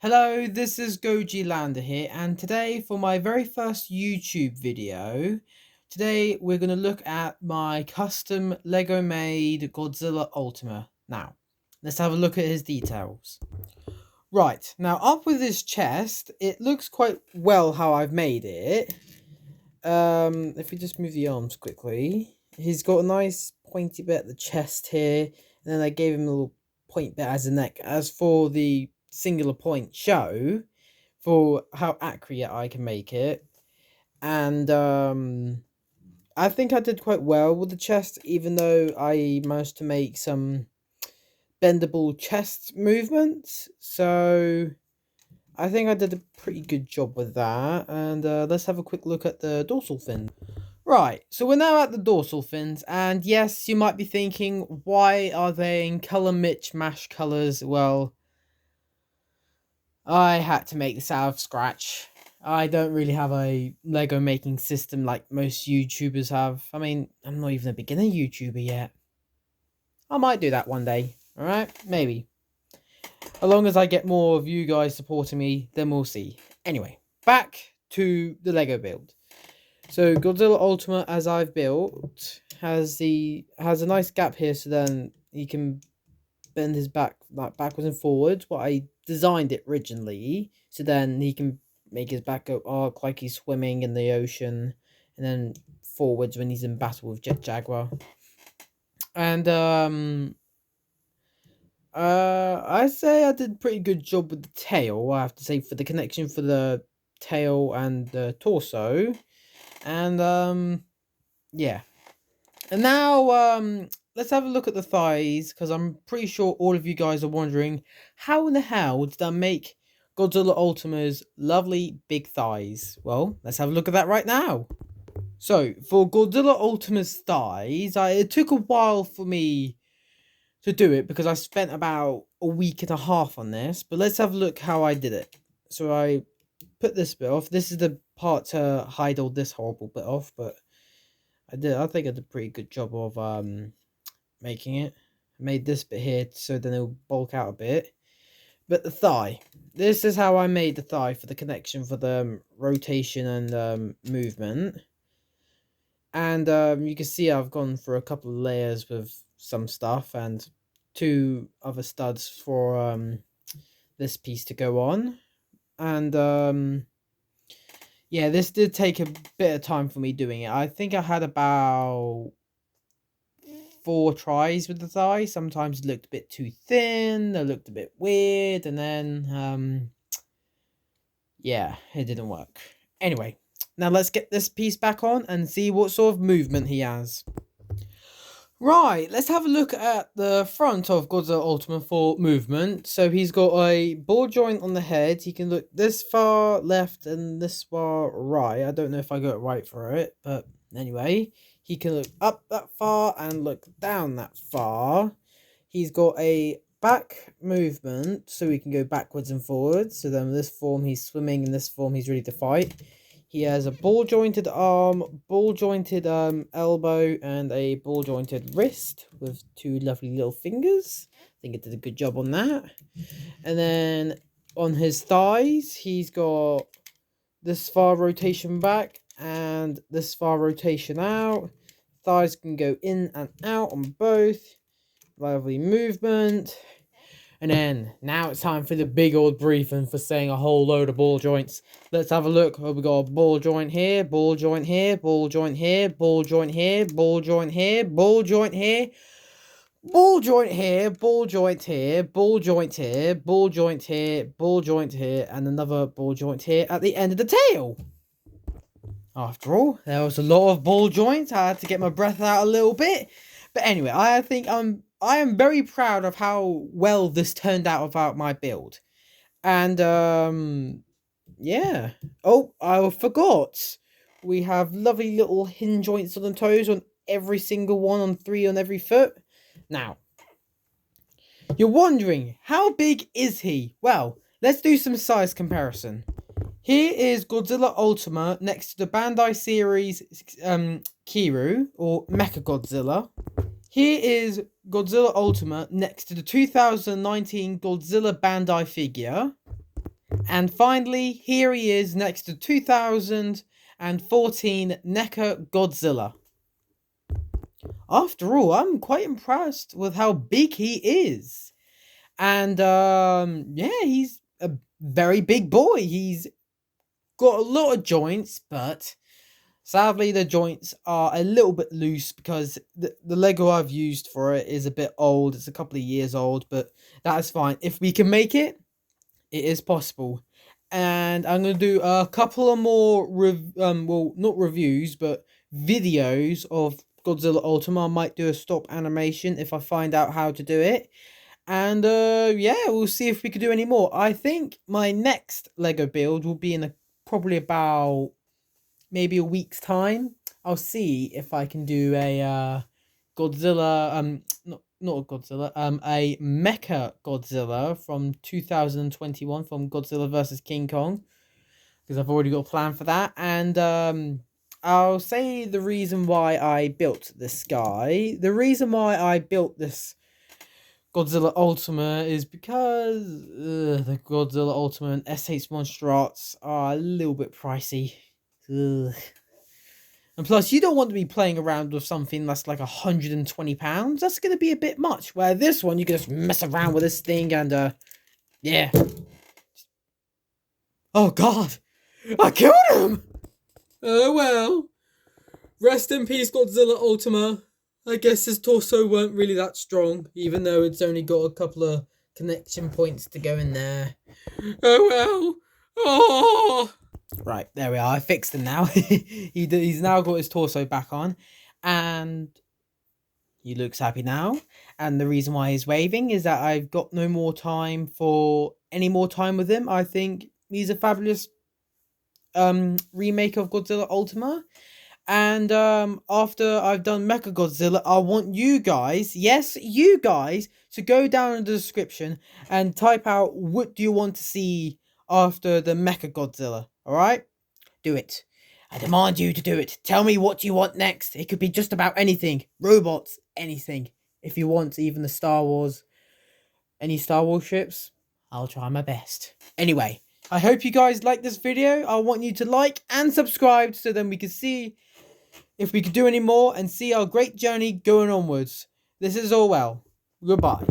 Hello, this is Godzilla here, and today for my very first YouTube video, today we're going to look at my custom Lego made Godzilla Ultima. Now, let's have a look at his details. Right, now up with his chest, it looks quite well how I've made it. If we just move the arms quickly, he's got a nice pointy bit at the chest here, and then I gave him a little point bit as a neck. As for the singular point show, for how accurate I can make it, and I think I did quite well with the chest, even though I managed to make some bendable chest movements. So I think I did a pretty good job with that. And let's have a quick look at the dorsal fin. Right, so we're now at the dorsal fins, and yes, you might be thinking, why are they in colour mash colours? Well, I had to make this out of scratch. I don't really have a Lego making system like most YouTubers have. I mean, I'm not even a beginner YouTuber yet. I might do that one day, alright? Maybe. As long as I get more of you guys supporting me, then we'll see. Anyway, back to the Lego build. So Godzilla Ultima, as I've built, has a nice gap here, so then he can bend his back like backwards and forwards. What I designed it originally, so then he can make his back go arc like he's swimming in the ocean, and then forwards when he's in battle with Jet Jaguar. And I say I did a pretty good job with the tail. I have to say, for the connection for the tail and the torso. And yeah. And now let's have a look at the thighs, because I'm pretty sure all of you guys are wondering, how in the hell did I make Godzilla Ultima's lovely big thighs? Well, let's have a look at that right now. So for Godzilla Ultima's thighs, it took a while for me to do it because I spent about a week and a half on this, but let's have a look how I did it. So I put this bit off. This is the part to hide all this horrible bit off, but I think I did a pretty good job of making it. I made this bit here so then it'll bulk out a bit. But the thigh, this is how I made the thigh for the connection for the rotation and movement. And you can see I've gone for a couple of layers with some stuff and 2 other studs for this piece to go on. And yeah, this did take a bit of time for me doing it. I think I had about 4 tries with the thigh. Sometimes it looked a bit too thin, it looked a bit weird, and then yeah, it didn't work. Anyway, now let's get this piece back on and see what sort of movement he has. Right, let's have a look at the front of Godzilla Ultima for movement. So he's got a ball joint on the head. He can look this far left and this far right. I don't know if I got it right for it, but anyway, he can look up that far and look down that far. He's got a back movement, so he can go backwards and forwards. So then in this form, he's swimming. In this form, he's ready to fight. He has a ball jointed arm, ball jointed elbow, and a ball jointed wrist with 2 lovely little fingers. I think it did a good job on that. And then on his thighs, he's got this far rotation back and this far rotation out. Thighs can go in and out on both. Lovely movement. And then, now it's time for the big old briefing for saying a whole load of ball joints. Let's have a look. Oh, we got a ball joint here, ball joint here, ball joint here, ball joint here, ball joint here, ball joint here, ball joint here, ball joint here, ball joint here, ball joint here, ball joint here, and another ball joint here at the end of the tail. After all, there was a lot of ball joints. I had to get my breath out a little bit. But anyway, I think I am very proud of how well this turned out about my build. And yeah. Oh, I forgot. We have lovely little hinge joints on the toes on every single one, on 3 on every foot. Now, you're wondering, how big is he? Well, let's do some size comparison. Here is Godzilla Ultima next to the Bandai series Kiru, or Mechagodzilla. Here is Godzilla Ultima next to the 2019 Godzilla Bandai figure. And finally, here he is next to 2014 NECA Godzilla. After all, I'm quite impressed with how big he is. And yeah, he's a very big boy. He's got a lot of joints, but sadly the joints are a little bit loose because the Lego I've used for it is a bit old. It's a couple of years old, but that is fine. If we can make it, it is possible. And I'm going to do a couple of more well, not reviews, but videos of Godzilla Ultima. I might do a stop animation if I find out how to do it. And yeah, we'll see if we can do any more. I think my next Lego build will be in probably about maybe a week's time. I'll see if I can do a Godzilla, not a Godzilla, a Mecha Godzilla from 2021 from Godzilla versus King Kong, because I've already got a plan for that. And I'll say the reason why I built this guy. The reason why I built this Godzilla Ultima is because the Godzilla Ultima and SH Monstrats are a little bit pricey. Ugh. And plus, you don't want to be playing around with something that's like £120. That's going to be a bit much. Where this one, you can just mess around with this thing and, yeah. Oh, God. I killed him! Oh, well. Rest in peace, Godzilla Ultima. I guess his torso weren't really that strong, even though it's only got a couple of connection points to go in there. Oh, well. Oh! Right, there we are. I fixed him now. He's now got his torso back on, and he looks happy now. And the reason why he's waving is that I've got no more time for any more time with him. I think he's a fabulous remake of Godzilla Ultima. And after I've done Mechagodzilla, I want you guys, yes, you guys, to go down in the description and type out what do you want to see after the Mechagodzilla. Alright? Do it. I demand you to do it. Tell me what you want next. It could be just about anything. Robots, anything. If you want even the Star Wars, any Star Wars ships, I'll try my best. Anyway, I hope you guys like this video. I want you to like and subscribe so then we can see if we could do any more and see our great journey going onwards. This is Orwell. Goodbye.